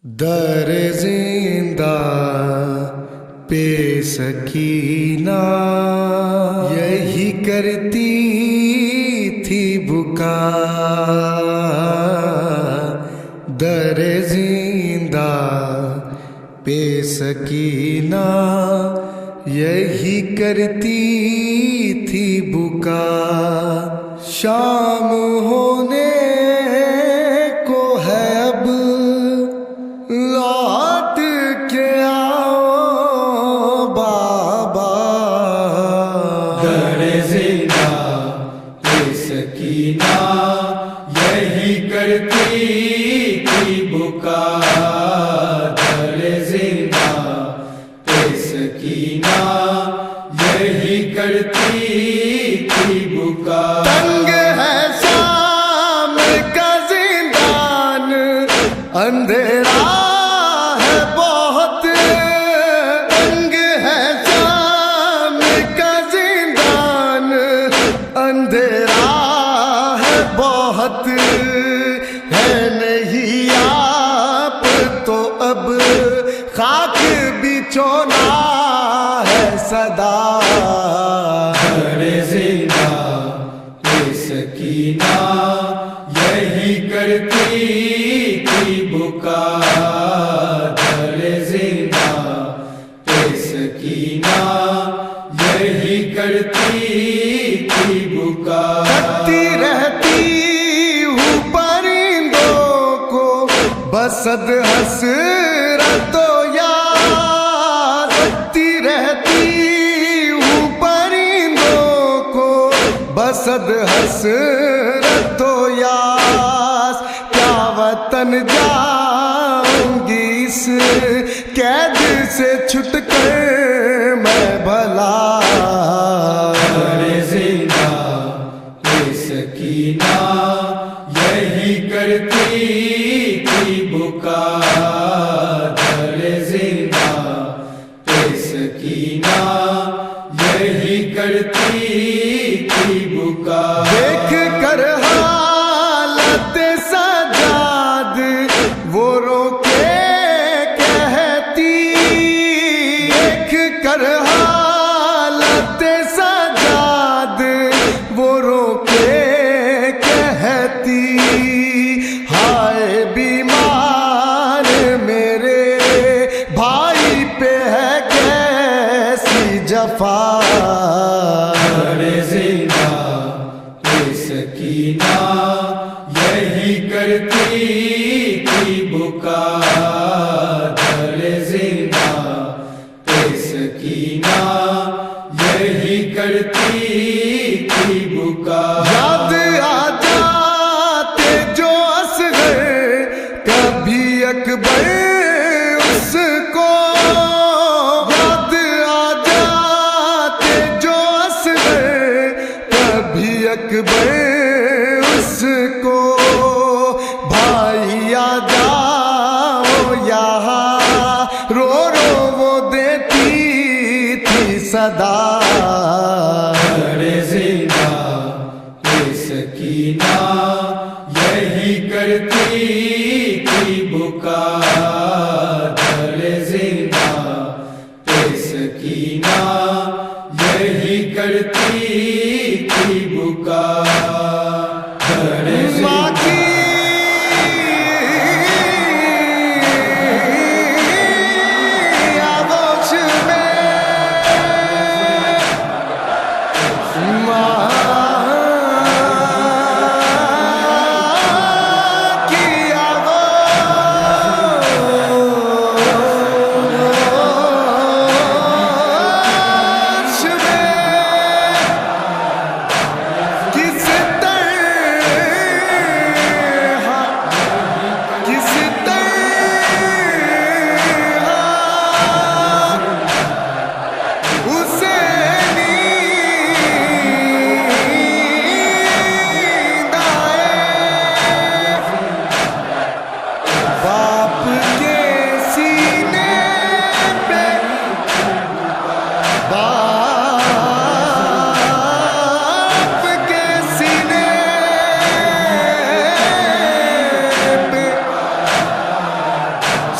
در زندہ پہ سکینہ یہی کرتی تھی بکا، در زندہ پہ سکینہ یہی کرتی تھی بکا، شام ہونے کو ہے اب لوٹ کے آؤ بابا، در زندہ پہ سکینہ یہی کرتی تھی بکا، در زندہ پہ سکینہ یہی کرتی تھی بکا، تنگ ہے شام کا زندان اندھیرا ہے بہت، تنگ ہے شام کا زندان اندھیرا ہے بہت، ہے نہیں آپ تو اب خاک بچھونا ہے صدا، در زندہ پہ سکینہ یہی کرتی تھی بکا، در زندہ پہ سکینہ یہی کرتی تھی بکا، کرتی رہتی ہوں پرندوں کو بسد حسرت و یاد، کرتی رہتی ہوں پرندوں کو بسد حسرت و یاد، کیا وطن جاؤں گی اس قید سے چھٹ کر میں بھلا، در زندہ پہ سکینہ یہی کرتی تھی بکا، در زندہ پہ سکینہ یہی کرتی تھی بکا، دیکھ کر حالت سجاد وہ رو کے کہتی، دیکھ کر حالت سجاد وہ رو کے کہتی، ہائے بیمار میرے بھائی پہ ہے کیسی جفا، در زندہ پہ سکینہ یہی کرتی تھی بکا، در زندہ پہ سکینہ یہی کرتی تھی بکا، یاد آ جاتے جو اصغر کبھی اکبر اس کو، یاد آ جاتے جو اصغر کبھی اکبر اس کو، بھائی آ جاؤ یہاں رو رو وہ دیتی تھی صدا، در زندہ پہ سکینہ یہی کرتی تھی بکا، در زندہ پہ سکینہ یہی کرتی تھی بکا، در ماں زندہ کی آغوش میں، ماں کی آغوش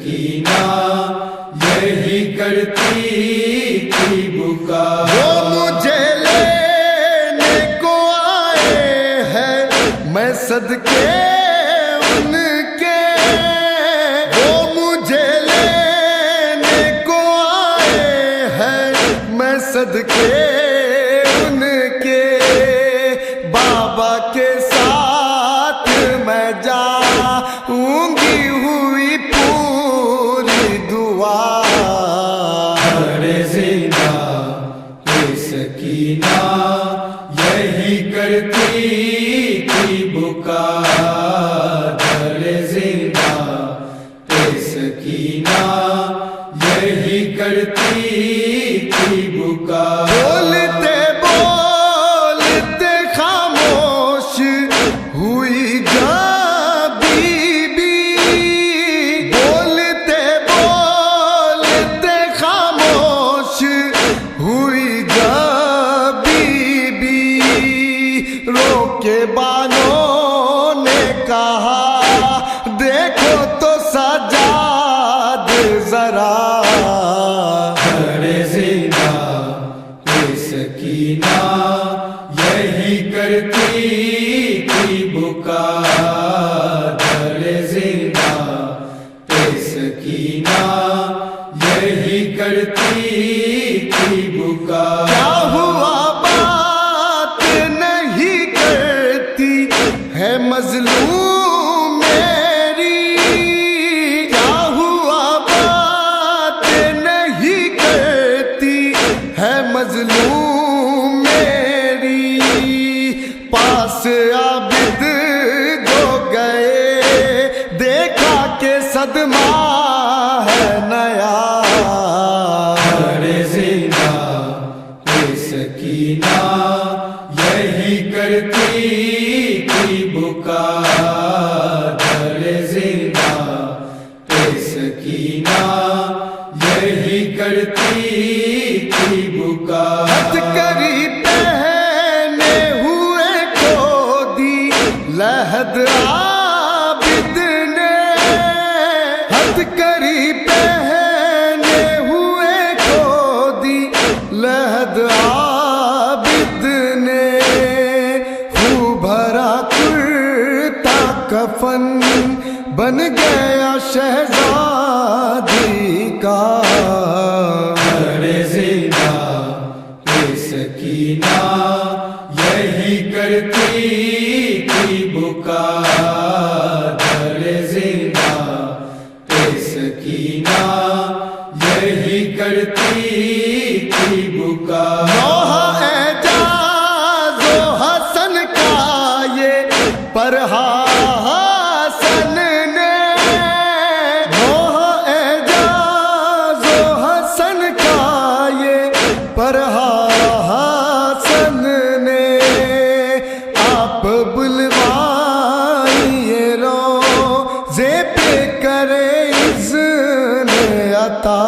سکینہ یہی کرتی تھی بکا وہ مجھے لینے کو آئے ہیں میں صدقے ان کے وہ مجھے لینے کو آئے ہیں میں صدقے ان کے بابا کے ساتھ میں جاؤں گی ہوئی پوری دعا ارے زندہ یہ سکینہ یہی کرتی تھی بکا ارے زندہ یہ سکینہ یہی کرتی تھی بکا بولتے بولتے خاموش ہوئی جا بی بی بولتے بولتے خاموش ہوئی جا بی بی رو کے بانوں نے کہا دیکھو تو سجاد ذرا ارے زندہ یہ سکینہ یہی کرتی تھی بکا ارے زندہ یہ سکینہ یہی کرتی تھی بکا کیا ہوا بات نہیں کرتی ہے مظلوم میری کیا ہوا بات نہیں کرتی ہے مظلوم میری پاس عابد جو گئے دیکھا کہ صدمہ ہے نیا ارے زندہ یہ سکینہ یہی کرتی تھی بکا ارے زندہ یہ سکینہ یہی کرتی تھی بکا ہتھ کری پہنے ہوئے کھودی لحد عابد نے ہتھ کری پہنے ہوئے کھودی لحد عابد نے خوب بھرا کرتا کفن بن گیا شہزادی کا ارے زندہ یہ سکینہ یہی کرتی تھی بکا ارے زندہ یہ سکینہ یہی کرتی تھی بکا نوح اعجاز و حسن کا یہ پرحسن نے نوح اعجاز و حسن کا یہ پرحسن نے آپ بلوائیے روزے پہ کرے اذن عطا